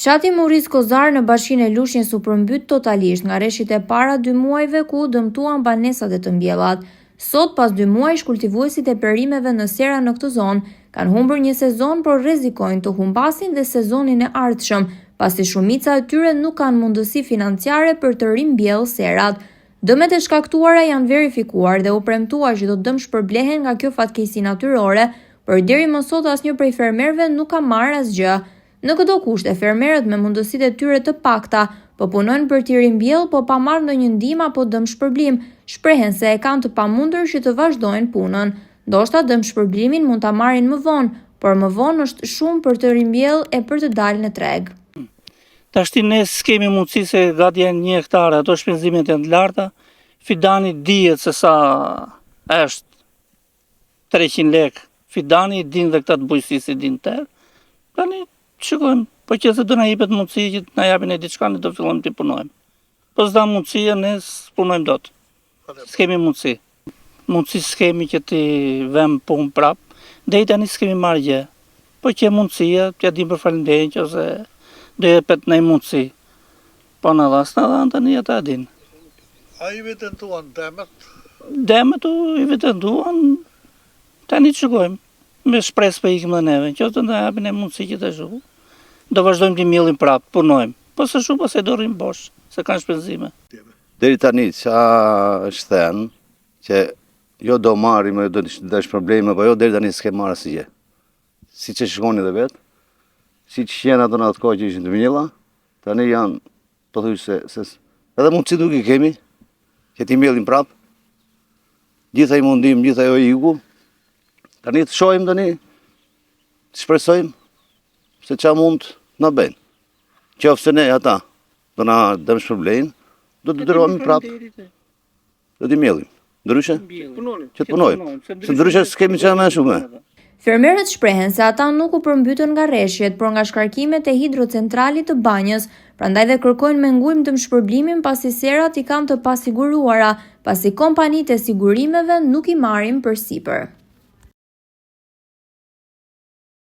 Fshati Muric Kozar në bashkinë e Lushnjës u përmbyt totalisht nga rreshtit e para 2 muajve ku u dëmtuan banesat e të mbjellat. Sot, pas 2 muajsh, kultivuesit e perimeve në sera në këtë zonë kanë humbur një sezon, por rrezikojnë të humbasin dhe sezonin e ardhshëm, pasi shumica e tyre nuk kanë mundësi financiare për të rimbjellë serat. Dëmet e shkaktuara janë verifikuar dhe u premtuar që do dëm shpërblehen nga kjo fatkeqësi natyrore, por deri më sot asnjë prej fermerëve nuk ka marrë asgjë. Në këto kushte, fermerët me mundësitë e tyre të pakta po punojnë për t'i rimbjellë, po pa marrë ndonjë ndihmë apo dëm shpërblim, shprehen se e kanë të pamundur që të vazhdojnë punën. Ndoshta dëm shpërblimin mund ta marrin më vonë, por më vonë është shumë për të rimbjellë e për të dalë në treg. Tashti ne s'kemi mundësi se gati janë 1 hektar, ato shpenzimet janë të larta, fidani dihet se sa është 300 lek, fidani din dhe këta të bujqësisë din tërë. Tani shikojmë, po që se do na jepet mundësi që na japin e diçka, ne do fillojmë të punojmë. Po s'da mundësia, ne s'punojmë dot. S'kemi mundësi. Mundësi s'kemi që t'i vëmë punë prapë, deri tani s'kemi marrë gjë. Po që mundësia, t'ja dim për falenderin që ose do jepet në mundësi. Po në dhanë tani ata din. A i vetentuan demet? Demet i vetentuan, tani të shikojmë. Me shpresë për ikim dhe neve, që të në japin e mundësi që të shu. Do vazhdojmë t'i mjellim prapë, punojmë. Po se shu, po se do rrim bosh, se kanë shpenzime. Deri tani, qa është thënë, që jo do marrim, jo do dash probleme, po jo deri tani s'ke marrë asgjë. Si që shkoni dhe vetë, si që jenë ato në atë kohë që ishin të mjella, tani janë, po thuj se edhe mundësi nuk i kemi, që t'i mjellim prapë, gjitha i mundim, gjitha jo i iku, tani të shojmë tani, të shpresojmë, se qa mund në bëjnë. Qofse ne ata, do na dëmë shpërblejnë, do të dërojmë prapë, do t'i mjellim. Ndryshe? Që të punojmë, se ndryshe s'kemi që me shumë. Fermerët shprehen se ata nuk u përmbytën nga rreshjet, por nga shkarkimet e hidrocentralit të Banjës, prandaj dhe kërkojnë me ngujmë të shpërblimin pasi serat i kanë të pasiguruara, pasi kompanitë e sigurimeve nuk i marrin përsipër.